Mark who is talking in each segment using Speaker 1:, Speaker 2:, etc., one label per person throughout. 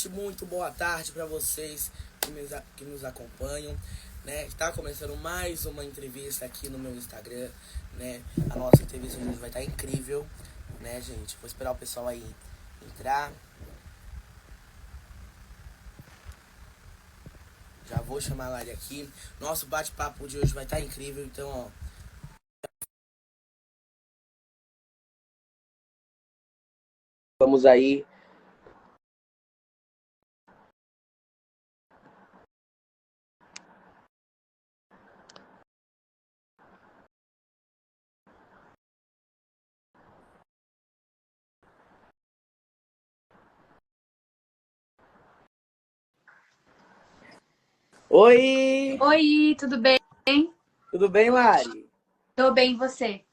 Speaker 1: noite, muito boa tarde para vocês que nos acompanham, né? Está começando mais uma entrevista aqui no meu Instagram, né? A nossa entrevista de hoje vai estar incrível, né, gente? Vou esperar o pessoal aí entrar. Já vou chamar a Lari aqui. Nosso bate-papo de hoje vai estar incrível, então, ó. Vamos aí. Oi!
Speaker 2: Oi, tudo bem?
Speaker 1: Tudo bem, Lari?
Speaker 2: Tô bem, e você?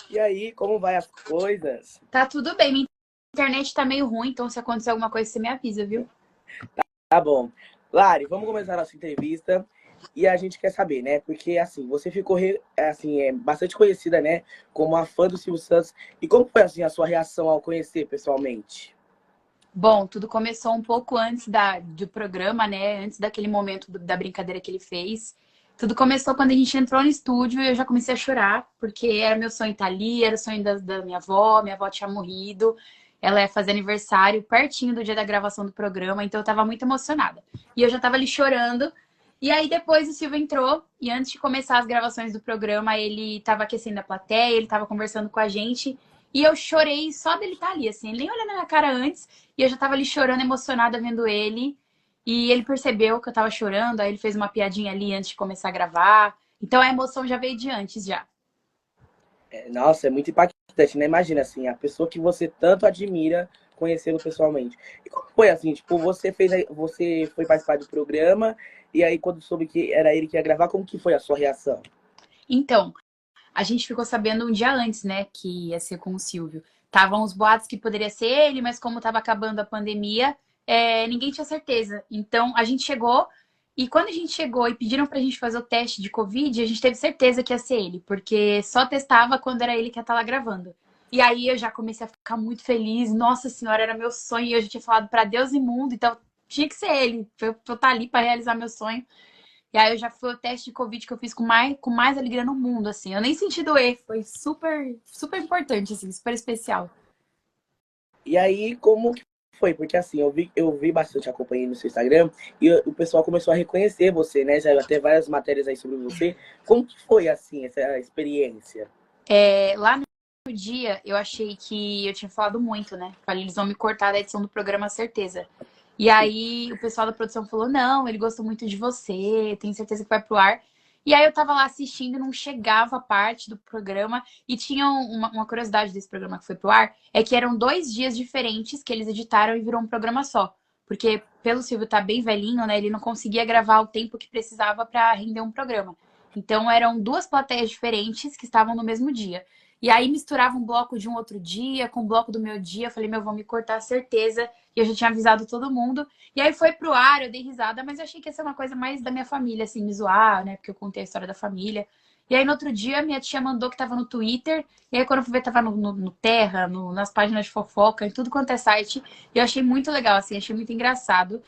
Speaker 1: E aí, como vai as coisas?
Speaker 2: Tá tudo bem. Minha internet tá meio ruim, então se acontecer alguma coisa, você me avisa, viu?
Speaker 1: Tá bom. Lari, vamos começar a nossa entrevista. E a gente quer saber, né? Porque, assim, você ficou, assim, bastante conhecida, né? Como a fã do Silvio Santos. E como foi, assim, a sua reação ao conhecer pessoalmente?
Speaker 2: Bom, tudo começou um pouco antes do programa, né? Antes daquele momento da brincadeira que ele fez. Tudo começou quando a gente entrou no estúdio e eu já comecei a chorar, porque era meu sonho estar ali, era o sonho da minha avó tinha morrido. Ela ia fazer aniversário pertinho do dia da gravação do programa, então eu tava muito emocionada. E eu já tava ali chorando. E aí depois o Silvio entrou, e antes de começar as gravações do programa, ele tava aquecendo a plateia, ele tava conversando com a gente. E eu chorei só dele estar ali, assim, ele nem olhando na minha cara antes. E eu já tava ali chorando, emocionada, vendo ele. E ele percebeu que eu tava chorando, aí ele fez uma piadinha ali antes de começar a gravar. Então a emoção já veio de antes, já.
Speaker 1: Nossa, é muito impactante, né? Imagina, assim, a pessoa que você tanto admira conhecê-lo pessoalmente. E como foi, assim, tipo, você foi participar do programa, e aí quando soube que era ele que ia gravar, como que foi a sua reação?
Speaker 2: Então, a gente ficou sabendo um dia antes, né, que ia ser com o Silvio. Estavam os boatos que poderia ser ele, mas como tava acabando a pandemia, ninguém tinha certeza. Então, a gente chegou, e quando a gente chegou e pediram pra gente fazer o teste de Covid, a gente teve certeza que ia ser ele, porque só testava quando era ele que ia estar lá gravando. E aí eu já comecei a ficar muito feliz. Nossa senhora, era meu sonho, e eu já tinha falado pra Deus e mundo, então tinha que ser ele, pra eu estar ali pra realizar meu sonho. E aí eu já fui o teste de Covid que eu fiz com mais alegria no mundo, assim. Eu nem senti doer, foi super, super importante, assim, super especial.
Speaker 1: E aí, como que foi? Porque assim, eu vi bastante, acompanhei no seu Instagram, e o pessoal começou a reconhecer você, né? Já até várias matérias aí sobre você. Como que foi, assim, essa experiência?
Speaker 2: Lá no dia, eu achei que eu tinha falado muito, né? Falei, eles vão me cortar da edição do programa, certeza. E aí o pessoal da produção falou: não, ele gostou muito de você, tenho certeza que vai pro ar. E aí eu tava lá assistindo, não chegava a parte do programa. E tinha uma curiosidade desse programa que foi pro ar, é que eram 2 dias diferentes que eles editaram e virou um programa só. Porque pelo Silvio tá bem velhinho, né? Ele não conseguia gravar o tempo que precisava para render um programa. Então eram duas plateias diferentes que estavam no mesmo dia. E aí misturava um bloco de um outro dia com o bloco do meu dia. Eu falei, meu, vão me cortar, certeza. E eu já tinha avisado todo mundo. E aí foi pro ar, eu dei risada, mas eu achei que ia ser uma coisa mais da minha família, assim, me zoar, né? Porque eu contei a história da família. E aí no outro dia, minha tia mandou que tava no Twitter. E aí quando eu fui ver, tava no Terra, nas páginas de fofoca, em tudo quanto é site. E eu achei muito legal, assim, achei muito engraçado.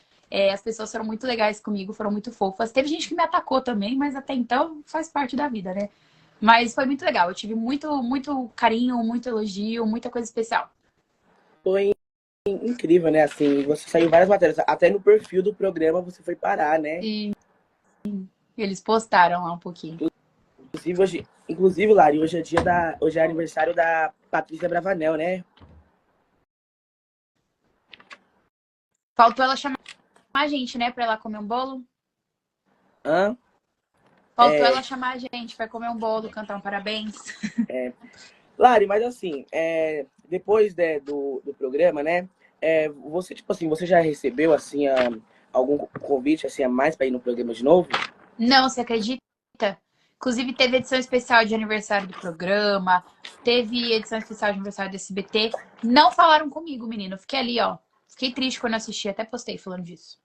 Speaker 2: As pessoas foram muito legais comigo, foram muito fofas. Teve gente que me atacou também, mas até então faz parte da vida, né? Mas foi muito legal. Eu tive muito, muito carinho, muito elogio, muita coisa especial.
Speaker 1: Foi incrível, né? Assim, você saiu várias matérias, até no perfil do programa você foi parar, né?
Speaker 2: E eles postaram lá um pouquinho.
Speaker 1: Inclusive, Lari, hoje é aniversário da Patrícia Bravanel, né?
Speaker 2: Faltou ela chamar a gente, né, pra ela comer um bolo.
Speaker 1: Hã?
Speaker 2: Faltou ela chamar a gente pra comer um bolo, cantar um parabéns.
Speaker 1: Lari, mas assim, depois do programa, né? Você, tipo assim, você já recebeu, assim, algum convite, assim, a mais pra ir no programa de novo?
Speaker 2: Não, você acredita? Inclusive, teve edição especial de aniversário do programa, teve edição especial de aniversário do SBT. Não falaram comigo, menino. Fiquei ali, ó. Fiquei triste quando assisti, até postei falando disso.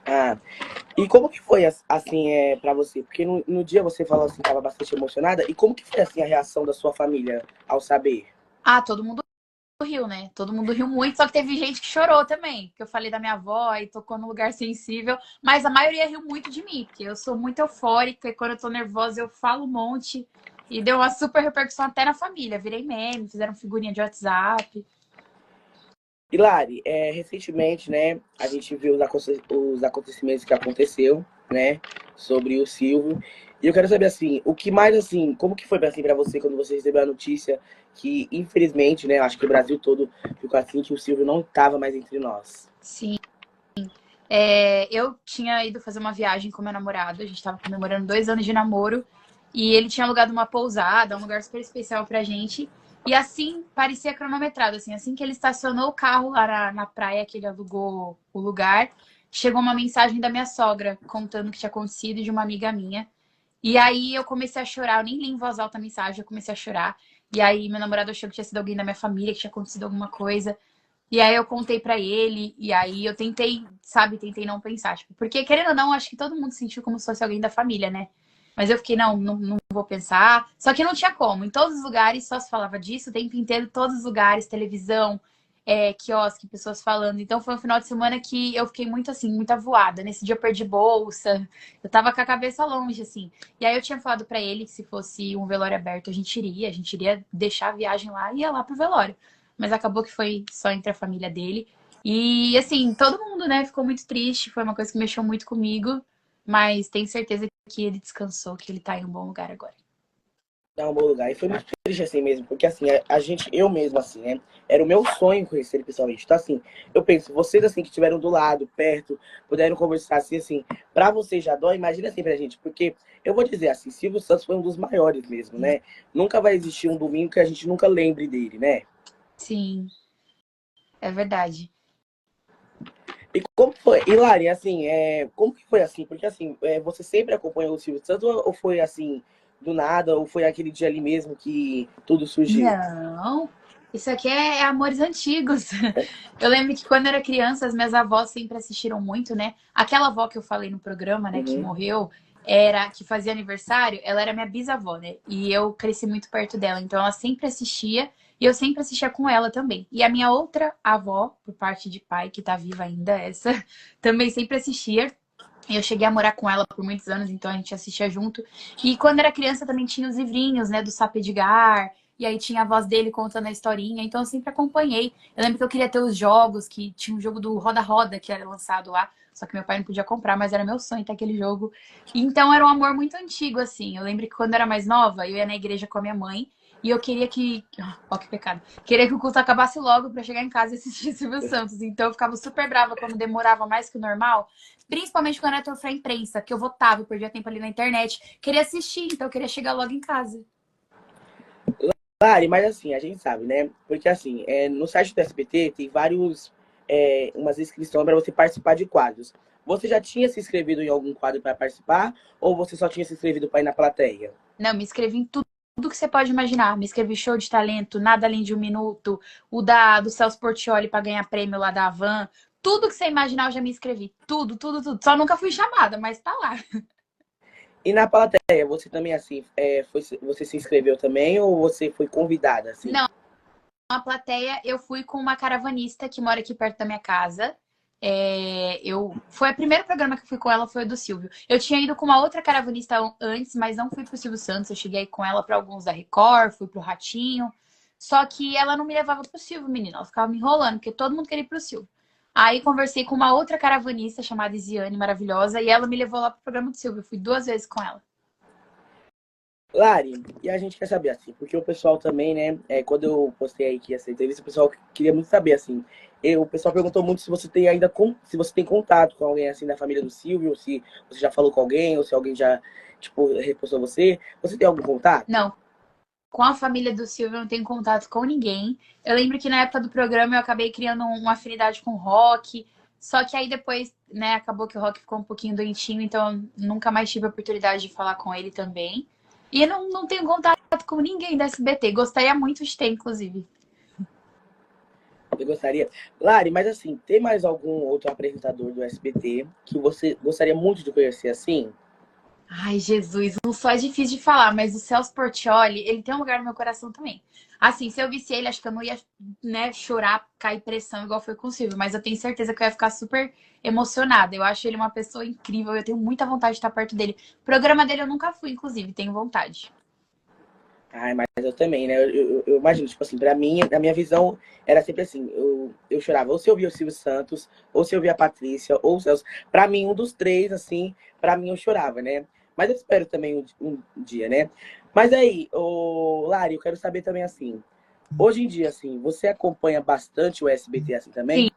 Speaker 1: Ah, e como que foi, assim, pra você? Porque no dia você falou assim, tava bastante emocionada. E como que foi, assim, a reação da sua família ao saber?
Speaker 2: Ah, todo mundo riu, né? Todo mundo riu muito, só que teve gente que chorou também. Que eu falei da minha avó e tocou num lugar sensível. Mas a maioria riu muito de mim, porque eu sou muito eufórica e quando eu tô nervosa eu falo um monte. E deu uma super repercussão até na família. Virei meme, fizeram figurinha de WhatsApp.
Speaker 1: E Lari, recentemente, né, a gente viu os acontecimentos que aconteceu, né, sobre o Silvio. E eu quero saber, assim, o que mais, assim, como que foi assim, pra você quando você recebeu a notícia que, infelizmente, né, acho que o Brasil todo ficou assim, que o Silvio não estava mais entre nós.
Speaker 2: Sim. Eu tinha ido fazer uma viagem com meu namorado. A gente tava comemorando 2 anos de namoro. E ele tinha alugado uma pousada, um lugar super especial pra gente. E assim, parecia cronometrado, assim que ele estacionou o carro lá na praia, que ele alugou o lugar, chegou uma mensagem da minha sogra contando o que tinha acontecido de uma amiga minha. E aí eu comecei a chorar, eu nem li em voz alta a mensagem, eu comecei a chorar. E aí meu namorado achou que tinha sido alguém da minha família, que tinha acontecido alguma coisa. E aí eu contei pra ele, e aí eu tentei, sabe, tentei não pensar. Tipo, porque, querendo ou não, acho que todo mundo sentiu como se fosse alguém da família, né? Mas eu fiquei, não vou pensar. Só que não tinha como. Em todos os lugares só se falava disso, o tempo inteiro, todos os lugares, televisão, quiosque, pessoas falando. Então foi um final de semana que eu fiquei muito assim, muito avoada. Nesse dia eu perdi bolsa, eu tava com a cabeça longe, assim. E aí eu tinha falado pra ele que se fosse um velório aberto, a gente iria deixar a viagem lá e ia lá pro velório. Mas acabou que foi só entre a família dele. E assim, todo mundo, né, ficou muito triste, foi uma coisa que mexeu muito comigo, mas tenho certeza que ele descansou, que ele tá em um bom lugar agora.
Speaker 1: Dar um bom lugar. E foi muito triste assim mesmo, porque assim, a gente, eu mesmo, assim, né? Era o meu sonho conhecer ele pessoalmente. Então, assim, eu penso, vocês assim que estiveram do lado, perto, puderam conversar assim, pra vocês já dói, imagina assim pra gente, porque eu vou dizer assim, Silvio Santos foi um dos maiores mesmo, né? Nunca vai existir um domingo que a gente nunca lembre dele, né?
Speaker 2: Sim, é verdade.
Speaker 1: E como foi, e Lari, assim, como que foi assim? Porque assim, você sempre acompanhou o Silvio Santos ou foi assim, do nada, ou foi aquele dia ali mesmo que tudo surgiu?
Speaker 2: Não, isso aqui é amores antigos. Eu lembro que quando eu era criança, as minhas avós sempre assistiram muito, né? Aquela avó que eu falei no programa, né, que
Speaker 1: Uhum.
Speaker 2: morreu, era que fazia aniversário, ela era minha bisavó, né? E eu cresci muito perto dela, então ela sempre assistia e eu sempre assistia com ela também. E a minha outra avó, por parte de pai, que tá viva ainda, essa, também sempre assistia. Eu cheguei a morar com ela por muitos anos, então a gente assistia junto. E quando era criança também tinha os livrinhos, né, do Sapo Edgar. E aí tinha a voz dele contando a historinha, então eu sempre acompanhei. Eu lembro que eu queria ter os jogos, que tinha um jogo do Roda Roda que era lançado lá, só que meu pai não podia comprar, mas era meu sonho ter aquele jogo. Então era um amor muito antigo, assim. Eu lembro que quando eu era mais nova, eu ia na igreja com a minha mãe e eu queria que. Ó, que pecado. Queria que o culto acabasse logo pra chegar em casa e assistir Silvio Santos. Então eu ficava super brava quando demorava mais que o normal. Principalmente quando era torcer a imprensa, que eu votava, eu perdia tempo ali na internet. Queria assistir, então eu queria chegar logo em casa.
Speaker 1: Lari, mas assim, a gente sabe, né? Porque assim, no site do SBT tem umas inscrições para você participar de quadros. Você já tinha se inscrevido em algum quadro para participar ou você só tinha se inscrevido para ir na plateia?
Speaker 2: Não, me inscrevi em tudo que você pode imaginar. Me inscrevi em show de talento, nada além de um minuto, o do Celso Portiolli para ganhar prêmio lá da Havan. Tudo que você imaginar eu já me inscrevi. Tudo, tudo, tudo. Só nunca fui chamada, mas tá lá.
Speaker 1: E na plateia, você também assim, você se inscreveu também ou você foi convidada assim?
Speaker 2: Não, na plateia eu fui com uma caravanista que mora aqui perto da minha casa. Foi o primeiro programa que eu fui com ela, foi o do Silvio. Eu tinha ido com uma outra caravanista antes, mas não fui pro Silvio Santos. Eu cheguei com ela para alguns da Record, fui pro Ratinho. Só que ela não me levava pro Silvio, menina. Ela ficava me enrolando, porque todo mundo queria ir pro Silvio. Aí conversei com uma outra caravanista chamada Isiane, maravilhosa, e ela me levou lá pro programa do Silvio. Eu fui 2 vezes com ela.
Speaker 1: Lari, e a gente quer saber assim, porque o pessoal também, né, quando eu postei aí que ia ser entrevista, o pessoal queria muito saber assim. O pessoal perguntou muito se você tem se você tem contato com alguém assim da família do Silvio, se você já falou com alguém, ou se alguém já, tipo, repostou você. Você tem algum contato?
Speaker 2: Não, com a família do Silvio eu não tenho contato com ninguém. Eu lembro que na época do programa eu acabei criando uma afinidade com o rock. Só que aí depois, né, acabou que o rock ficou um pouquinho doentinho, então eu nunca mais tive a oportunidade de falar com ele também. E eu não tenho contato com ninguém da SBT. Gostaria muito de ter, inclusive.
Speaker 1: Eu gostaria. Lari, mas assim, tem mais algum outro apresentador do SBT que você gostaria muito de conhecer assim?
Speaker 2: Ai, Jesus, não só é difícil de falar, mas o Celso Portiolli, ele tem um lugar no meu coração também. Assim, se eu visse ele, acho que eu não ia, né, chorar, cair pressão igual foi com o Silvio, mas eu tenho certeza que eu ia ficar super emocionada. Eu acho ele uma pessoa incrível, eu tenho muita vontade de estar perto dele. O programa dele eu nunca fui, inclusive, tenho vontade.
Speaker 1: Ai, mas eu também, né? Eu imagino, tipo assim, pra mim, a minha visão era sempre assim, eu chorava ou se eu via o Silvio Santos, ou se eu via a Patrícia, ou o Celso. Pra mim, um dos três, assim, pra mim eu chorava, né? Mas eu espero também um dia, né? Mas aí, ô, Lari, eu quero saber também assim, hoje em dia, assim, você acompanha bastante o SBT assim
Speaker 2: Sim.
Speaker 1: também?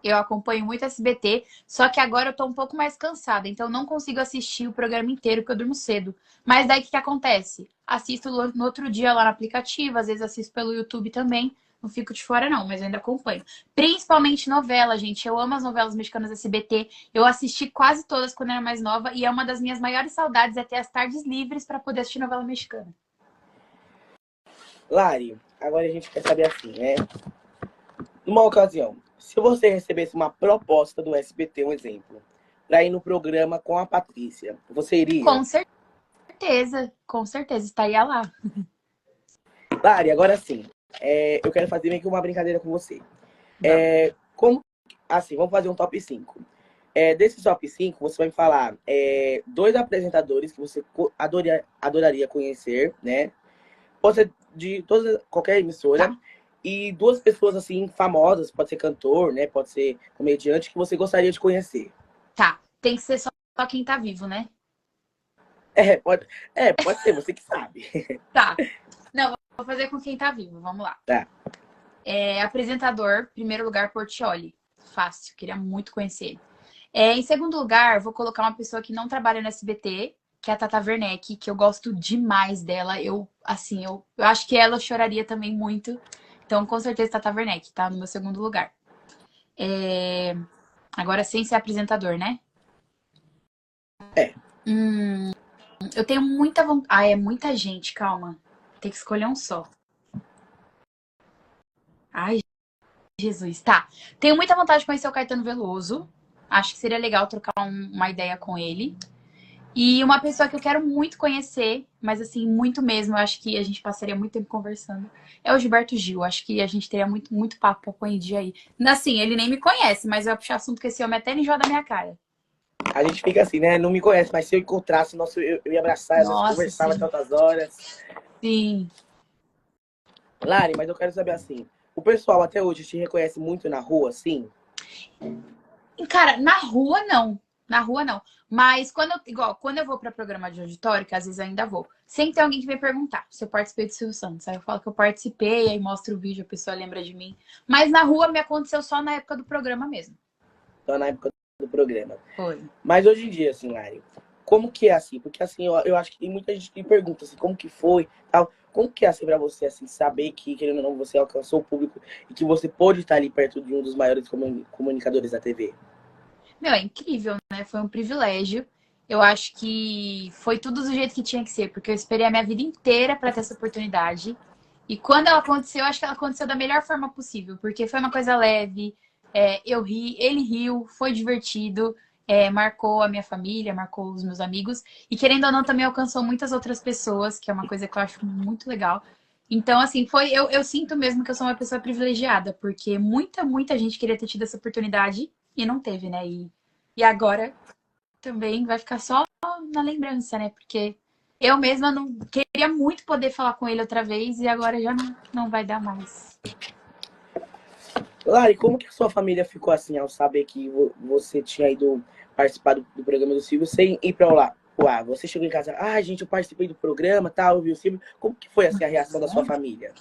Speaker 2: Eu acompanho muito SBT, só que agora eu tô um pouco mais cansada, então eu não consigo assistir o programa inteiro porque eu durmo cedo. Mas daí o que acontece? Assisto no outro dia lá no aplicativo, às vezes assisto pelo YouTube também. Não fico de fora, não, mas eu ainda acompanho. Principalmente novela, gente. Eu amo as novelas mexicanas SBT. Eu assisti quase todas quando eu era mais nova e é uma das minhas maiores saudades é ter as tardes livres para poder assistir novela mexicana.
Speaker 1: Lari, agora a gente quer saber assim, né? Numa ocasião, se você recebesse uma proposta do SBT, um exemplo, para ir no programa com a Patrícia, você iria?
Speaker 2: Com com certeza, estaria lá.
Speaker 1: Lari, agora sim, eu quero fazer meio que uma brincadeira com você.
Speaker 2: Vamos.
Speaker 1: Como, assim, vamos fazer um top 5. Desses top 5, você vai me falar dois apresentadores que você adoraria conhecer, né? Pode ser de qualquer emissora.
Speaker 2: Tá,
Speaker 1: E duas pessoas, assim, famosas, pode ser cantor, né? Pode ser comediante, que você gostaria de conhecer.
Speaker 2: tá. Tem que ser só quem tá vivo, né?
Speaker 1: É, pode, pode ser, você que sabe.
Speaker 2: Tá. Não, vou fazer com quem tá vivo. Vamos lá.
Speaker 1: Tá.
Speaker 2: Apresentador, primeiro lugar, Portiolli. Fácil, queria muito conhecer ele. Em segundo lugar, vou colocar uma pessoa que não trabalha no SBT, que é a Tata Werneck, que eu gosto demais dela. Assim, eu acho que ela choraria também muito. Então, com certeza, Tata Werneck, tá no meu segundo lugar. É, Agora, sem ser apresentador, né?
Speaker 1: É.
Speaker 2: Eu tenho muita vontade. Ah, é muita gente, calma. Tem que escolher um só. Ai, Jesus, tá. Tenho muita vontade de conhecer o Caetano Veloso. Acho que seria legal trocar uma ideia com ele. E uma pessoa que eu quero muito conhecer, mas assim, muito mesmo, eu acho que a gente passaria muito tempo conversando, é o Gilberto Gil. Acho que a gente teria muito, muito papo pra conhecer aí. Assim, ele nem me conhece, mas eu ia puxar assunto com esse homem até ele enjoa da minha cara.
Speaker 1: A gente fica assim, né? Não me conhece, mas se eu encontrasse, nossa, eu ia abraçar, nós
Speaker 2: Nossa,
Speaker 1: conversava
Speaker 2: sim.
Speaker 1: tantas horas.
Speaker 2: Sim.
Speaker 1: Lari, mas eu quero saber assim, o pessoal até hoje te reconhece muito na rua, assim?
Speaker 2: E, cara, na rua não. Na rua não. Mas quando eu vou pra programa de auditório, que às vezes eu ainda vou, sempre tem alguém que vem perguntar se eu participei do Silvio Santos. Aí eu falo que eu participei, aí mostro o vídeo, a pessoa lembra de mim. Mas na rua me aconteceu só na época do programa mesmo.
Speaker 1: Só na época do programa.
Speaker 2: Foi.
Speaker 1: Mas hoje em dia, assim, Lari, como que é assim? Porque assim, eu acho que tem muita gente que pergunta assim, como que foi, tal. Como que é assim pra você, assim, saber que, querendo ou não, você alcançou o público e que você pôde estar ali perto de um dos maiores comunicadores da TV?
Speaker 2: Meu, é incrível, né? Foi um privilégio. Eu acho que foi tudo do jeito que tinha que ser, porque eu esperei a minha vida inteira para ter essa oportunidade. E quando ela aconteceu, eu acho que ela aconteceu da melhor forma possível, porque foi uma coisa leve, eu ri, ele riu, foi divertido, marcou a minha família, marcou os meus amigos, e querendo ou não, também alcançou muitas outras pessoas, que é uma coisa que eu acho muito legal. Então, assim, eu sinto mesmo que eu sou uma pessoa privilegiada, porque muita gente queria ter tido essa oportunidade e não teve, né? E agora também vai ficar só na lembrança, né? Porque eu mesma não queria muito poder falar com ele outra vez e agora já não vai dar mais.
Speaker 1: Lari, como que a sua família ficou assim ao saber que você tinha ido participar do programa do Silvio sem ir pra lá? Uau, você chegou em casa, gente, eu participei do programa, tal, eu vi o Silvio. Como que foi assim a reação da sua família?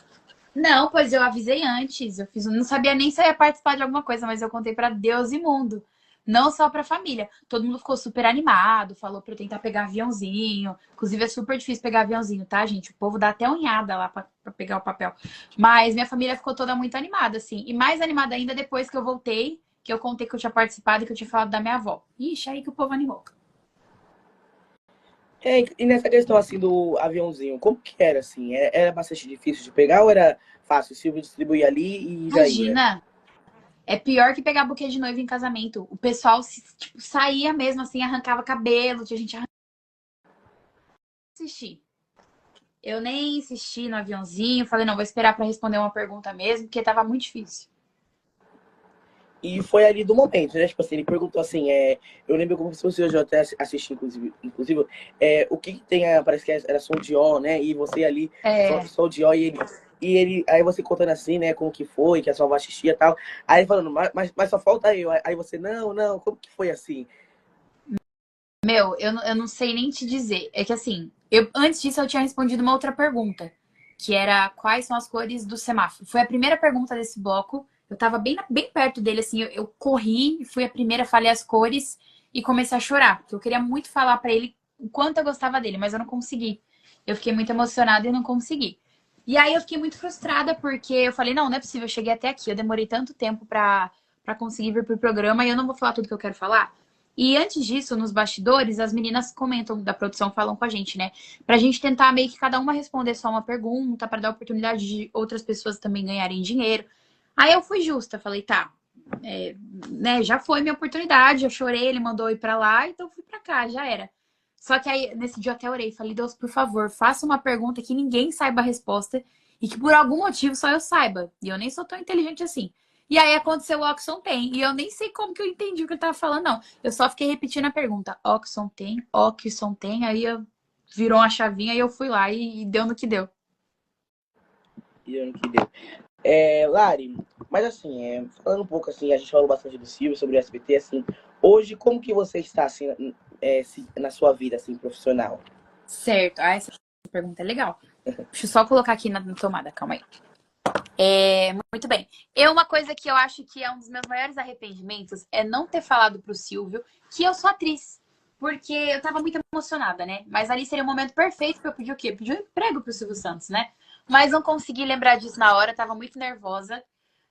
Speaker 2: Não, pois eu avisei antes. Não sabia nem se eu ia participar de alguma coisa, mas eu contei pra Deus e mundo. Não só pra família. Todo mundo ficou super animado, falou pra eu tentar pegar aviãozinho. Inclusive é super difícil pegar aviãozinho, tá, gente? O povo dá até unhada lá pra pegar o papel. Mas minha família ficou toda muito animada, assim. E mais animada ainda depois que eu voltei, que eu contei que eu tinha participado e que eu tinha falado da minha avó. Ixi, aí que o povo animou.
Speaker 1: E nessa questão assim do aviãozinho, como que era assim? Era bastante difícil de pegar ou era fácil? O Silvio distribuía ali e já ia?
Speaker 2: Imagina, é pior que pegar buquê de noiva em casamento. O pessoal tipo, saía mesmo assim, arrancava cabelo, tinha gente assisti. Eu nem insisti no aviãozinho, falei, não, vou esperar pra responder uma pergunta mesmo, porque tava muito difícil.
Speaker 1: E foi ali do momento, né? Tipo assim, ele perguntou assim, eu lembro como se fosse hoje, eu até assisti, inclusive o que tem, parece que era som de ó, né? E você ali,
Speaker 2: É,
Speaker 1: som de ó, e ele, aí você contando assim, né, como que foi, que a sua avó assistia e tal. Aí ele falando, mas só falta eu. Aí você, não, como que foi assim?
Speaker 2: meu, eu não sei nem te dizer. É que assim, antes disso eu tinha respondido uma outra pergunta, que era quais são as cores do semáforo. Foi a primeira pergunta desse bloco. Eu tava bem perto dele, assim, eu corri, fui a primeira, falei as cores e comecei a chorar, porque eu queria muito falar pra ele o quanto eu gostava dele, mas eu não consegui. Eu fiquei muito emocionada e não consegui. E aí eu fiquei muito frustrada, porque eu falei, não é possível, eu cheguei até aqui, eu demorei tanto tempo pra conseguir vir pro programa e eu não vou falar tudo que eu quero falar. E antes disso, nos bastidores, as meninas comentam da produção, falam com a gente, né? Pra gente tentar meio que cada uma responder só uma pergunta, pra dar oportunidade de outras pessoas também ganharem dinheiro. Aí eu fui justa, falei, tá, né, já foi minha oportunidade, eu chorei, ele mandou ir pra lá, então fui pra cá, já era. Só que aí, nesse dia eu até orei, falei, Deus, por favor, faça uma pergunta que ninguém saiba a resposta e que por algum motivo só eu saiba. E eu nem sou tão inteligente assim. E aí aconteceu o Oxon tem. E eu nem sei como que eu entendi o que ele tava falando, não. Eu só fiquei repetindo a pergunta. Oxon tem. Aí virou uma chavinha e eu fui lá e deu no que deu.
Speaker 1: E ano que deu. Lari, mas assim, falando um pouco assim, a gente falou bastante do Silvio, sobre o SBT, assim, hoje como que você está assim, na sua vida assim, profissional?
Speaker 2: Certo. Ah, essa pergunta é legal. Deixa eu só colocar aqui na tomada, calma aí. Muito bem. Uma coisa que eu acho que é um dos meus maiores arrependimentos é não ter falado pro Silvio que eu sou atriz. Porque eu tava muito emocionada, né? Mas ali seria o momento perfeito pra eu pedir o quê? Pedir um emprego pro Silvio Santos, né? Mas não consegui lembrar disso na hora, tava muito nervosa.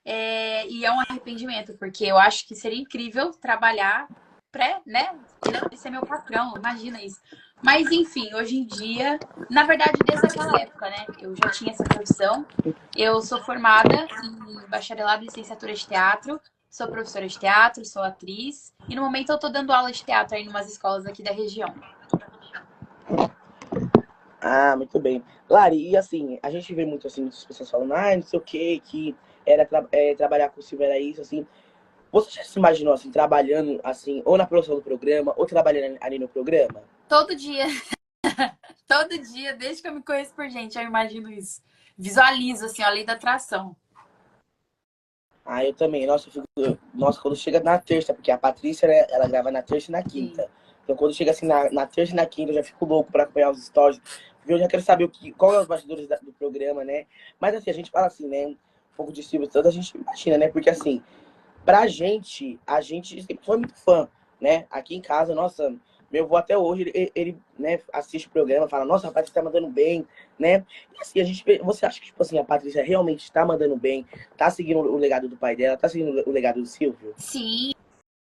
Speaker 2: E é um arrependimento, porque eu acho que seria incrível trabalhar né? Ele ser meu patrão, imagina isso. Mas enfim, hoje em dia, na verdade, desde aquela época, né? Eu já tinha essa profissão. Eu sou formada em bacharelado e licenciatura de teatro, sou professora de teatro, sou atriz, e no momento eu tô dando aula de teatro aí em umas escolas aqui da região.
Speaker 1: Ah, muito bem. Lari, e assim, a gente vê muito assim, muitas pessoas falando, não sei o que era trabalhar com o Silvio era isso, assim. Você já se imaginou assim, trabalhando assim, ou na produção do programa, ou trabalhando ali no programa?
Speaker 2: Todo dia, todo dia, desde que eu me conheço por gente, eu imagino isso. Visualizo, assim, a lei da atração.
Speaker 1: Ah, eu também. Nossa, quando chega na terça, porque a Patrícia, né, ela grava na terça e na
Speaker 2: Sim.
Speaker 1: quinta. Então, quando chega assim na terça e na quinta, eu já fico louco pra acompanhar os stories. Porque eu já quero saber qual é os bastidores do programa, né? Mas assim, a gente fala assim, né? Um pouco de Silvio Santos, a gente imagina, né? Porque assim, pra gente, a gente sempre foi muito fã, né? Aqui em casa, nossa, meu avô até hoje, ele, né, assiste o programa, fala, nossa, a Patrícia tá mandando bem, né? E assim, você acha que, tipo assim, a Patrícia realmente está mandando bem, tá seguindo o legado do pai dela, tá seguindo o legado do Silvio?
Speaker 2: Sim,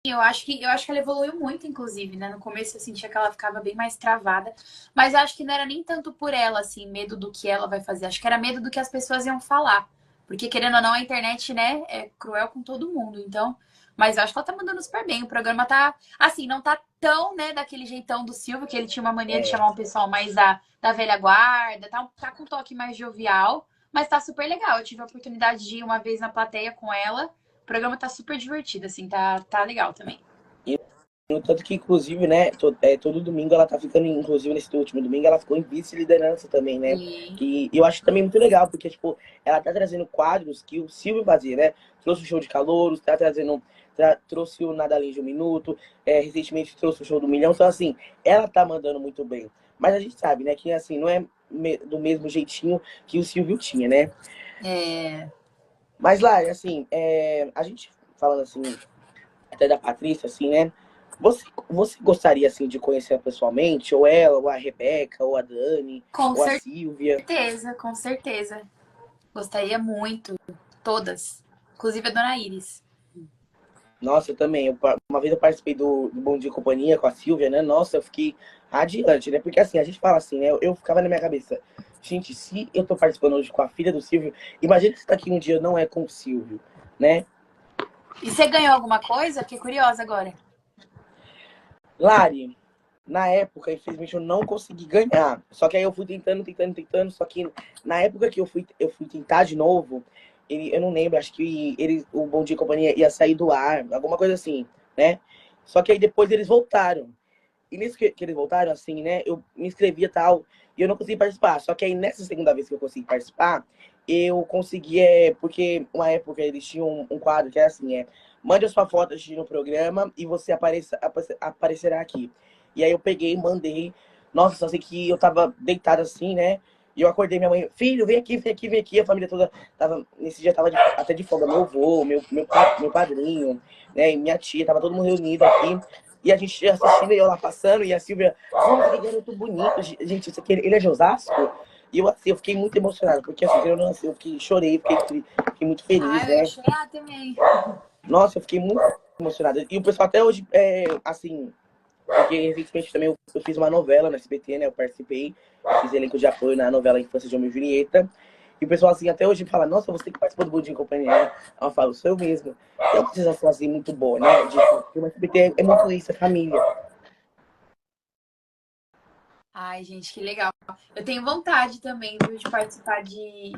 Speaker 2: eu acho que ela evoluiu muito, inclusive, né? No começo eu sentia que ela ficava bem mais travada, mas eu acho que não era nem tanto por ela, assim, medo do que ela vai fazer. Acho que era medo do que as pessoas iam falar. Porque, querendo ou não, a internet, né, é cruel com todo mundo. Então, mas eu acho que ela tá mandando super bem. O programa tá, assim, não tá tão, né, daquele jeitão do Silvio, que ele tinha uma mania de
Speaker 1: É,
Speaker 2: chamar um pessoal mais da velha guarda, tá com um toque mais jovial, mas tá super legal. Eu tive a oportunidade de ir uma vez na plateia com ela. O programa tá super divertido, assim, tá legal também.
Speaker 1: no tanto que, inclusive, né, todo domingo ela tá ficando, inclusive nesse último domingo, ela ficou em vice-liderança também, né?
Speaker 2: Sim.
Speaker 1: E eu acho também muito legal, porque, tipo, ela tá trazendo quadros que o Silvio fazia, né? Trouxe o show de calouros, tá trazendo, trouxe o Nada Além de um Minuto, recentemente trouxe o show do Milhão, então, assim, ela tá mandando muito bem. Mas a gente sabe, né, que, assim, não é do mesmo jeitinho que o Silvio tinha, né?
Speaker 2: É,
Speaker 1: Mas lá, assim, a gente falando assim, até da Patrícia, assim, né? Você gostaria, assim, de conhecer pessoalmente? Ou ela, ou a Rebeca, ou a Dani,
Speaker 2: com
Speaker 1: ou a Silvia?
Speaker 2: certeza, com certeza. Gostaria muito. Todas. Inclusive a Dona Iris.
Speaker 1: Nossa, eu também. Uma vez eu participei do Bom Dia e Companhia com a Silvia, né? Nossa, eu fiquei radiante, né? Porque, assim, a gente fala assim, né? Eu ficava na minha cabeça, gente, se eu tô participando hoje com a filha do Silvio, imagina que daqui um dia não é com o Silvio, né?
Speaker 2: E você ganhou alguma coisa? Fiquei curiosa agora.
Speaker 1: Lari, na época, infelizmente, eu não consegui ganhar. Só que aí eu fui tentando. Só que na época que eu fui tentar de novo, eu não lembro, acho que o Bom Dia e Companhia ia sair do ar, alguma coisa assim, né? Só que aí depois eles voltaram. E nisso que eles voltaram, assim, né? Eu me inscrevi e tal, e eu não consegui participar. Só que aí nessa segunda vez que eu consegui participar, eu consegui, porque uma época eles tinham um quadro que era assim, mande a sua foto assistindo o programa e você aparecerá aqui. E aí eu peguei, mandei. Nossa, só sei que eu tava deitado assim, né? E eu acordei minha mãe, filho, vem aqui, vem aqui, vem aqui. A família toda tava, nesse dia tava até de folga. Meu avô, meu padrinho, né? E minha tia, tava todo mundo reunido aqui. E a gente assistindo, e eu lá passando, e a Silvia, nossa, que garoto bonito. Gente, isso aqui, ele é de Osasco? E eu, assim, eu fiquei muito emocionado, porque assim, eu não, eu fiquei, chorei, fiquei muito feliz,
Speaker 2: Ah, eu ia
Speaker 1: né?
Speaker 2: chorar também.
Speaker 1: Nossa, eu fiquei muito emocionado. E o pessoal até hoje, assim, porque recentemente também eu fiz uma novela no SBT, né? Eu participei, fiz elenco de apoio na novela Infância de Homem e Julieta. E o pessoal, assim, até hoje fala, nossa, você que participou do Bom Dia e Companhia. Eu falo, sou eu mesmo. É uma sensação, assim, muito boa, né? Porque o SBT é muito isso, é família.
Speaker 2: Ai, gente, que legal. Eu tenho vontade também, viu, de participar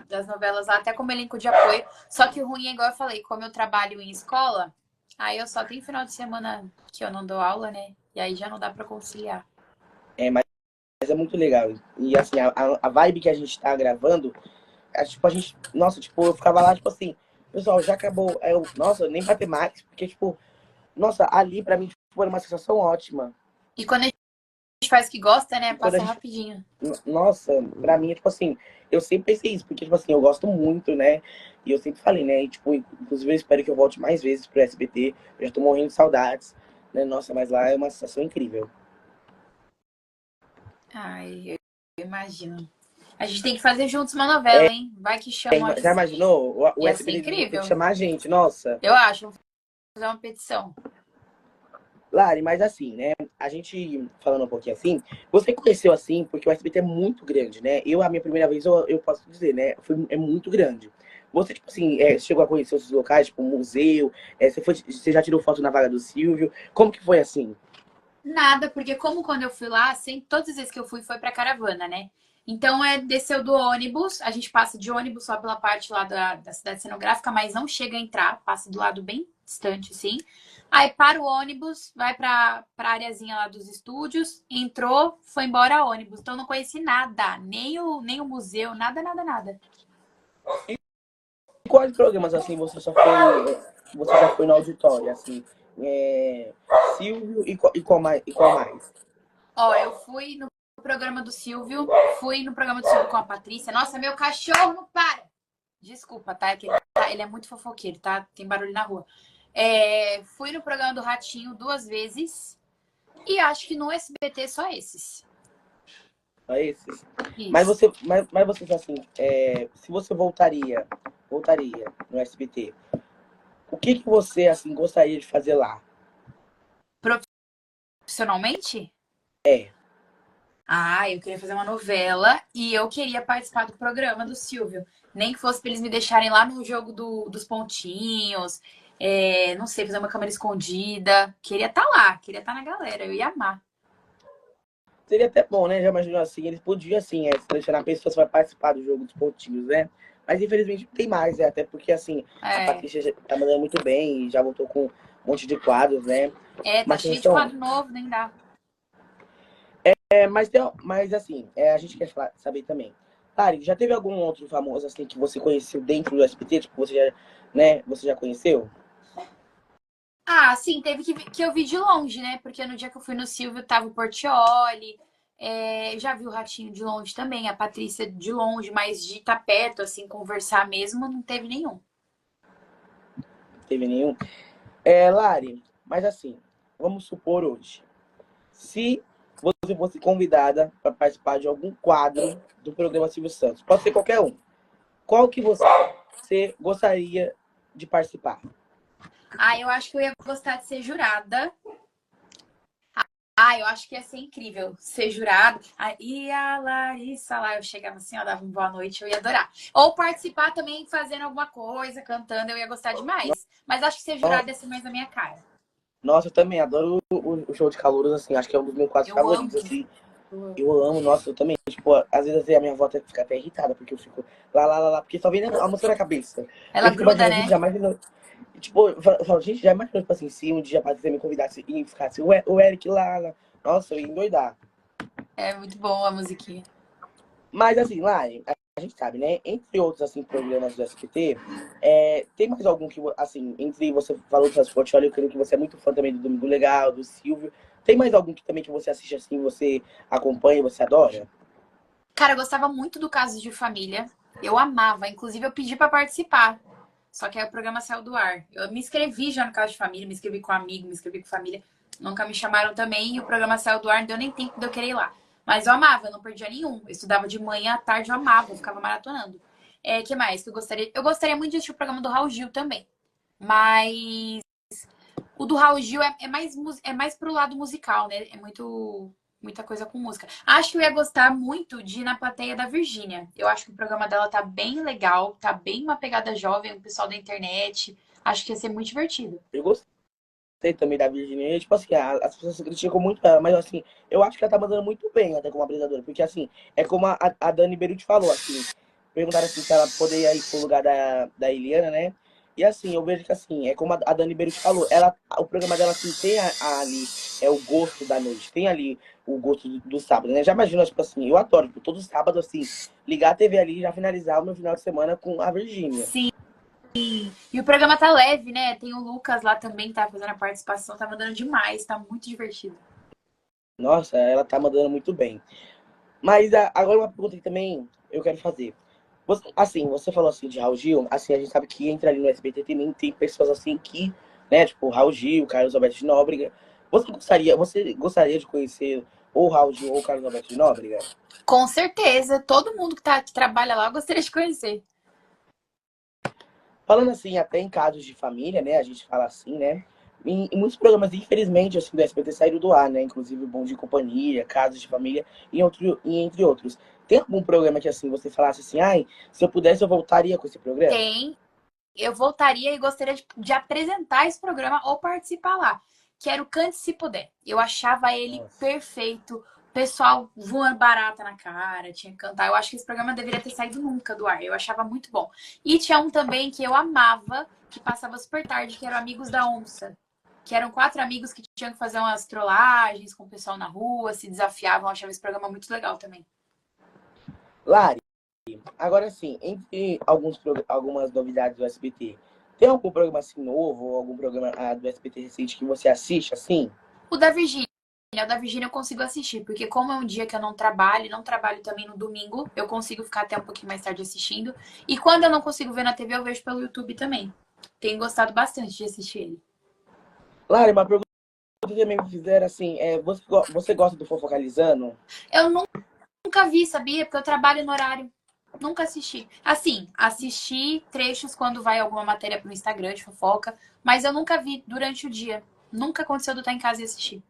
Speaker 2: das novelas lá, até como elenco de apoio. Só que o ruim é igual eu falei, como eu trabalho em escola, aí eu só tenho final de semana que eu não dou aula, né? E aí já não dá pra conciliar.
Speaker 1: Mas é muito legal. E, assim, a vibe que a gente tá gravando, tipo, a gente... Nossa, tipo, eu ficava lá, tipo assim, pessoal, já acabou. Aí eu, nossa, nem bater mais, porque, tipo, nossa, ali pra mim, tipo, era uma sensação ótima.
Speaker 2: E quando a gente faz o que gosta, né,
Speaker 1: E quando a
Speaker 2: passa
Speaker 1: gente
Speaker 2: rapidinho.
Speaker 1: Nossa, pra mim, é tipo assim, eu sempre pensei isso, porque, tipo assim, eu gosto muito, né? E eu sempre falei, né? E, tipo, inclusive eu espero que eu volte mais vezes pro SBT. Eu já tô morrendo de saudades, né? Nossa, mas lá é uma sensação incrível.
Speaker 2: Ai, eu imagino. A gente tem que fazer juntos uma novela, hein? Vai que chama a
Speaker 1: Já
Speaker 2: audição.
Speaker 1: imaginou? O
Speaker 2: Ia ser
Speaker 1: SBT devia ter que
Speaker 2: incrível.
Speaker 1: chamar a gente, nossa.
Speaker 2: Eu acho. Vamos fazer uma petição.
Speaker 1: Lari, mas assim, né? A gente falando um pouquinho assim, você conheceu assim, porque o SBT é muito grande, né? A minha primeira vez, eu posso dizer, né? É muito grande. Você, tipo assim, chegou a conhecer os locais, tipo, um museu, você já tirou foto na vaga do Silvio. Como que foi assim?
Speaker 2: Nada, porque como quando eu fui lá, sempre, todas as vezes que eu fui foi pra caravana, né? Então desceu do ônibus, a gente passa de ônibus só pela parte lá da cidade cenográfica, mas não chega a entrar, passa do lado bem distante, assim. Aí para o ônibus, vai pra areazinha lá dos estúdios, entrou, foi embora ônibus. Então não conheci nada, nem o museu, nada, nada, nada.
Speaker 1: E quais programas assim você já foi no auditório, assim? É, Silvio e qual mais?
Speaker 2: Ó, eu fui no programa do Silvio, fui no programa do Silvio com a Patrícia. Nossa, meu cachorro não para! Desculpa, tá? É que ele é muito fofoqueiro, tá? Tem barulho na rua. Fui no programa do Ratinho 2 vezes. E acho que no SBT só esses.
Speaker 1: Só esses?
Speaker 2: Isso.
Speaker 1: Mas você assim, se você voltaria no SBT, o que que você assim gostaria de fazer lá?
Speaker 2: Profissionalmente?
Speaker 1: É,
Speaker 2: Ah, eu queria fazer uma novela e eu queria participar do programa do Silvio. Nem que fosse pra eles me deixarem lá no jogo dos pontinhos. Não sei, fazer uma câmera escondida. Queria estar lá, queria estar na galera. Eu ia amar.
Speaker 1: seria até bom, né? Já imaginou assim, eles podiam assim, selecionar pessoas para participar do jogo dos pontinhos, né? Mas infelizmente não tem mais, até porque assim, a
Speaker 2: É,
Speaker 1: Patrícia já tá mandando muito bem e já voltou com um monte de quadros, né?
Speaker 2: tá
Speaker 1: Mas
Speaker 2: cheio de
Speaker 1: sensação,
Speaker 2: quadro novo, nem dá.
Speaker 1: mas assim, a gente quer saber também. Tari, já teve algum outro famoso assim que você conheceu dentro do SBT, tipo, você já conheceu?
Speaker 2: Ah, sim, teve que eu vi de longe, né? Porque no dia que eu fui no Silvio tava o Portiolli. Já vi o Ratinho de longe também, a Patrícia de longe, mas de estar perto, assim, conversar mesmo, não teve nenhum.
Speaker 1: Teve nenhum? Lari, mas assim, vamos supor hoje, se você fosse convidada para participar de algum quadro do programa Silvio Santos, pode ser qualquer um. Qual que você gostaria de participar?
Speaker 2: Ah, eu acho que eu ia gostar de ser jurada. Eu acho que ia ser incrível ser jurado. E a Larissa lá, eu chegava assim, ó, dava uma boa noite, eu ia adorar. Ou participar também fazendo alguma coisa, cantando, eu ia gostar demais. Mas acho que ser jurado
Speaker 1: Nossa,
Speaker 2: ia ser mais a minha cara.
Speaker 1: nossa, eu também adoro o show de calouros, assim, acho que é um dos meus quadros
Speaker 2: Eu
Speaker 1: favoritos,
Speaker 2: amo.
Speaker 1: assim. Eu amo, nossa, eu também. Tipo, às vezes assim, a minha avó até fica até irritada, porque eu fico lá, porque só vem a música na cabeça.
Speaker 2: Ela
Speaker 1: Eu fico
Speaker 2: gruda,
Speaker 1: imaginando, gente,
Speaker 2: né?
Speaker 1: jamais. Tipo, eu falo, gente, já imaginou, tipo assim, se um dia a Patrícia me convidasse e ficasse o Eric lá. Nossa, eu ia endoidar.
Speaker 2: É muito bom a musiquinha.
Speaker 1: Mas assim, lá, a gente sabe, né? Entre outros, assim, programas do SBT, tem mais algum que, assim, entre você falou do Transporte, olha, eu creio que você é muito fã também do Domingo Legal, do Silvio. Tem mais algum que também que você assiste assim, você acompanha, você adora?
Speaker 2: Cara, eu gostava muito do Casos de Família. Eu amava. Inclusive, eu pedi pra participar. Só que aí o programa saiu do ar. Eu me inscrevi já no Caso de Família, me inscrevi com amigo, me inscrevi com família. Nunca me chamaram também e o programa saiu do ar, não deu nem tempo de eu querer ir lá. Mas eu amava, eu não perdia nenhum. Eu estudava de manhã à tarde, eu amava, eu ficava maratonando. Que mais que eu gostaria? Eu gostaria muito de assistir o programa do Raul Gil também. Mas o do Raul Gil é mais pro lado musical, né? É muita coisa com música. Acho que eu ia gostar muito de ir na plateia da Virgínia. Eu acho que o programa dela tá bem legal, tá bem uma pegada jovem, o pessoal da internet. Acho que ia ser muito divertido.
Speaker 1: Eu gostei também da Virginia. Tipo assim, as pessoas criticam muito ela, mas assim, eu acho que ela tá mandando muito bem até como apresentadora. Porque assim, é como a Dani Beruti falou, assim, perguntaram assim se ela poderia ir pro lugar da Eliana, né? E assim, eu vejo que assim, é como a Dani Beruti falou, o programa dela assim, tem ali o gosto da noite, tem ali o gosto do sábado, né? Já imagina, tipo assim, eu adoro, tipo, todo sábado, assim, ligar a TV ali e já finalizar o meu final de semana com a Virgínia.
Speaker 2: Sim. E o programa tá leve, né? Tem o Lucas lá também, que tá fazendo a participação, tá mandando demais, tá muito divertido.
Speaker 1: Nossa, ela tá mandando muito bem. Mas agora uma pergunta que também eu quero fazer. Assim, você falou assim de Raul Gil, assim, a gente sabe que entra ali no SBT também tem pessoas assim que, né, tipo Raul Gil, Carlos Alberto de Nóbrega. Você gostaria de conhecer ou Raul Gil ou Carlos Alberto de Nóbrega?
Speaker 2: Com certeza, todo mundo que trabalha lá eu gostaria de conhecer.
Speaker 1: Falando assim, até em casos de família, né, a gente fala assim, né, em muitos programas, infelizmente, assim, do SBT saíram do ar, né, inclusive o Bom de Companhia, Casos de Família e entre outros. Tem algum programa que, assim, você falasse assim, ai, se eu pudesse eu voltaria com esse programa?
Speaker 2: Tem, eu voltaria e gostaria de apresentar esse programa ou participar lá. Que era o Cante Se Puder. Eu achava ele
Speaker 1: Nossa.
Speaker 2: perfeito. Pessoal voando barata na cara, tinha que cantar. Eu acho que esse programa deveria ter saído nunca do ar. Eu achava muito bom. E tinha um também que eu amava, que passava super tarde, que era o Amigos da Onça. Que eram 4 amigos que tinham que fazer umas trollagens com o pessoal na rua, se desafiavam. Eu achava esse programa muito legal também.
Speaker 1: Lari, agora sim, entre algumas novidades do SBT, tem algum programa assim novo, ou algum programa do SBT recente que você assiste assim?
Speaker 2: O da Virgínia. O da Virgínia eu consigo assistir, porque como é um dia que eu não trabalho também no domingo, eu consigo ficar até um pouquinho mais tarde assistindo. E quando eu não consigo ver na TV, eu vejo pelo YouTube também. Tenho gostado bastante de assistir ele.
Speaker 1: Lari, uma pergunta que também me fizeram assim, você gosta do Fofocalizando?
Speaker 2: Eu nunca vi, sabia? Porque eu trabalho no horário. Nunca assisti. Assim, assisti trechos quando vai alguma matéria pro Instagram de fofoca, mas eu nunca vi durante o dia. Nunca aconteceu de eu estar em casa e assistir.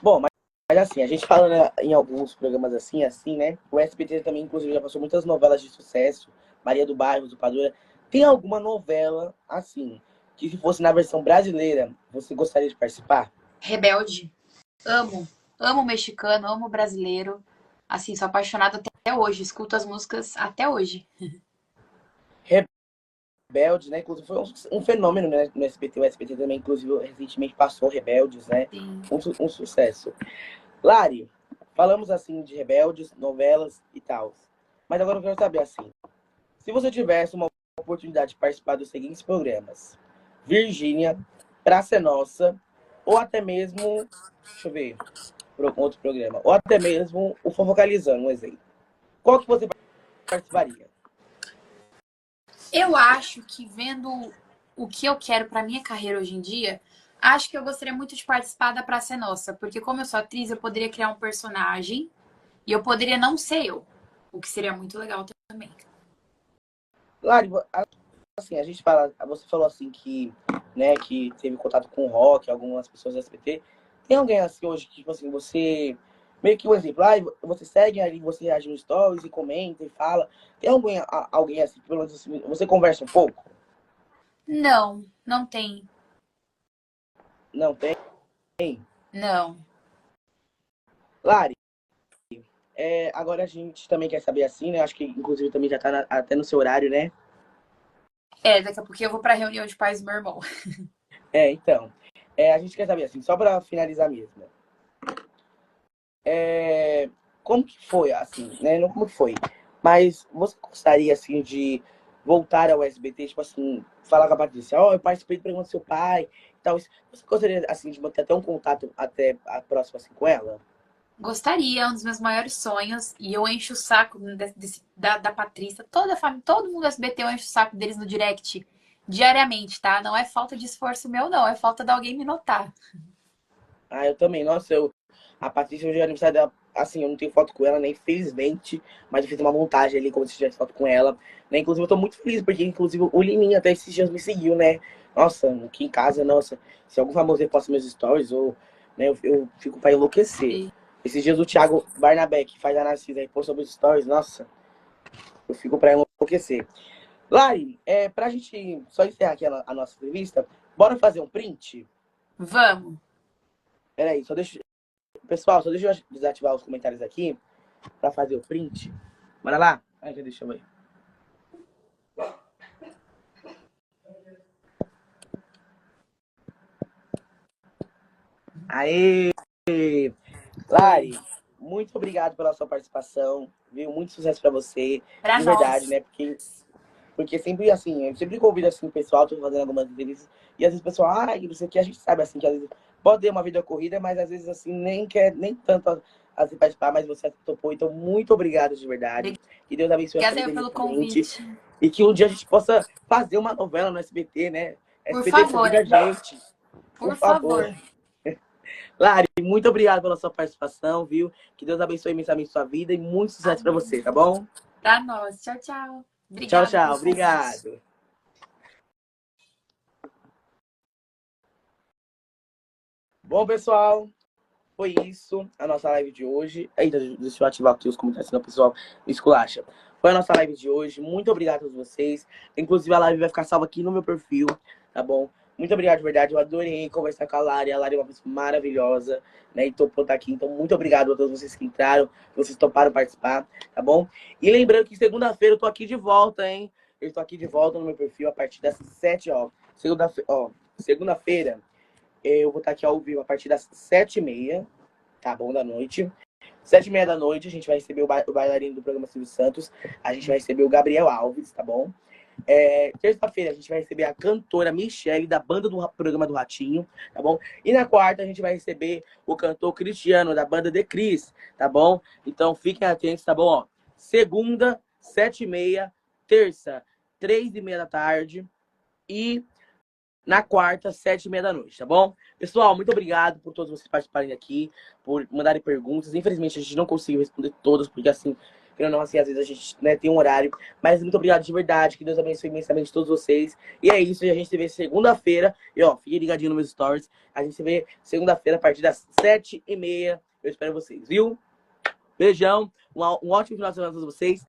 Speaker 1: Bom, mas assim, a gente fala né, em alguns programas assim, né? O SBT também, inclusive, já passou muitas novelas de sucesso. Maria do Bairro, Usurpadora. Tem alguma novela, assim, que se fosse na versão brasileira, você gostaria de participar?
Speaker 2: Rebelde. Amo. Amo o mexicano, amo o brasileiro. Assim, sou apaixonada até hoje. Escuto as músicas até hoje.
Speaker 1: Rebeldes, né? Inclusive foi um fenômeno né, no SBT. O SBT também, inclusive, recentemente passou Rebeldes, né?
Speaker 2: Sim.
Speaker 1: Um sucesso. Lari, falamos assim de Rebeldes, novelas e tal. Mas agora eu quero saber assim, se você tivesse uma oportunidade de participar dos seguintes programas: Virgínia, Praça é Nossa, ou até mesmo, deixa eu ver, outro programa, ou até mesmo o Fofocalizando, um exemplo. Qual que você participaria?
Speaker 2: Eu acho que vendo o que eu quero pra minha carreira hoje em dia, acho que eu gostaria muito de participar da Praça é Nossa, porque como eu sou atriz, eu poderia criar um personagem e eu poderia não ser eu, o que seria muito legal também.
Speaker 1: Lari, assim, a gente fala, você falou assim que, né, que teve contato com o rock, algumas pessoas do SBT. Tem alguém assim hoje que, tipo assim, você meio que um exemplo, você segue ali, você reage no stories e comenta e fala. Tem alguém assim, pelo menos assim, você conversa um pouco?
Speaker 2: Não, não tem.
Speaker 1: Não tem?
Speaker 2: Não.
Speaker 1: Lari, agora a gente também quer saber assim, né? Acho que inclusive também já tá até no seu horário, né?
Speaker 2: Daqui a pouquinho eu vou pra reunião de pais do meu irmão.
Speaker 1: Então. A gente quer saber assim, só pra finalizar mesmo. Como que foi, assim, né? Não como que foi. Mas você gostaria, assim, de voltar ao SBT, tipo assim, falar com a Patrícia, ó, eu participei do programa do seu pai e tal. Você gostaria, assim, de manter até um contato até a próxima, assim, com ela?
Speaker 2: Gostaria, é um dos meus maiores sonhos. E eu encho o saco da Patrícia, toda a família, todo mundo do SBT, eu encho o saco deles no direct diariamente, tá? Não é falta de esforço meu, não. É falta de alguém me notar.
Speaker 1: Ah, eu também. Nossa, a Patrícia, hoje é aniversário dela, assim, eu não tenho foto com ela, né, infelizmente, mas eu fiz uma montagem ali, como se tivesse foto com ela, né, inclusive eu tô muito feliz, porque, inclusive, o Liminha até esses dias me seguiu, né, nossa, aqui em casa, nossa, se algum famoso reposta meus stories, ou, né, eu fico pra enlouquecer. Esses dias o Thiago Barnabé, que faz a Narcisa, aí postou meus stories, nossa, eu fico pra enlouquecer. Lari, pra gente só encerrar aqui a nossa entrevista, bora fazer um print?
Speaker 2: Vamos.
Speaker 1: Peraí, pessoal, só deixa eu desativar os comentários aqui pra fazer o print. Bora lá? Ai, deixa eu ver. Aê!
Speaker 2: Foi.
Speaker 1: Lari, muito obrigado pela sua participação, viu? Muito sucesso pra você,
Speaker 2: Pra
Speaker 1: de verdade,
Speaker 2: nós.
Speaker 1: né? Porque sempre assim, eu sempre convido assim o pessoal, tô fazendo algumas entrevistas, e às vezes o pessoal, não sei o que, a gente sabe assim, que às vezes pode ter uma vida corrida, mas às vezes assim, nem quer, nem tanto assim participar, mas você topou, então muito obrigado de verdade. Que Deus abençoe a sua
Speaker 2: Obrigada
Speaker 1: vida
Speaker 2: eu pelo
Speaker 1: infinitamente.
Speaker 2: convite.
Speaker 1: E que um dia a gente possa fazer uma novela no SBT, né?
Speaker 2: Por
Speaker 1: SBT
Speaker 2: favor,
Speaker 1: convida a gente, por
Speaker 2: por
Speaker 1: favor.
Speaker 2: favor.
Speaker 1: Lari, muito obrigado pela sua participação, viu? Que Deus abençoe imensamente a sua vida e muito sucesso pra você, tá
Speaker 2: Amém.
Speaker 1: bom?
Speaker 2: Pra nós. Tchau, tchau.
Speaker 1: Tchau,
Speaker 2: Obrigada
Speaker 1: tchau.
Speaker 2: pelo convite.
Speaker 1: Obrigado. Bom, pessoal, foi isso a nossa live de hoje. Eita, deixa eu ativar aqui os comentários, senão o pessoal me esculacha. Foi a nossa live de hoje. Muito obrigado a todos vocês. Inclusive, a live vai ficar salva aqui no meu perfil, tá bom? Muito obrigado de verdade. Eu adorei conversar com a Lari. A Lari é uma pessoa maravilhosa, né? E topou estar aqui. Então, muito obrigado a todos vocês que entraram, que vocês toparam participar, tá bom? E lembrando que segunda-feira eu tô aqui de volta, hein? Eu tô aqui de volta no meu perfil a partir das 7, ó. Segunda-feira eu vou estar aqui ao vivo a partir das 7h30, tá bom, da noite. 7h30 da noite, a gente vai receber o bailarino do programa Silvio Santos. A gente vai receber o Gabriel Alves, tá bom? Terça-feira, a gente vai receber a cantora Michele, da banda do programa do Ratinho, tá bom? E na quarta, a gente vai receber o cantor Cristiano, da banda The Cris, tá bom? Então, fiquem atentos, tá bom? Ó, segunda, 7h30. Terça, 3h30 da tarde. E na quarta, 7h30 da noite, tá bom? Pessoal, muito obrigado por todos vocês participarem aqui, por mandarem perguntas. Infelizmente, a gente não conseguiu responder todas, porque assim, querendo ou não, assim, às vezes a gente, né, tem um horário. Mas muito obrigado de verdade, que Deus abençoe imensamente todos vocês. E é isso, e a gente se vê segunda-feira. E ó, fiquem ligadinho nos meus stories. A gente se vê segunda-feira a partir das 7h30. Eu espero vocês, viu? Beijão, um ótimo final de semana a todos vocês.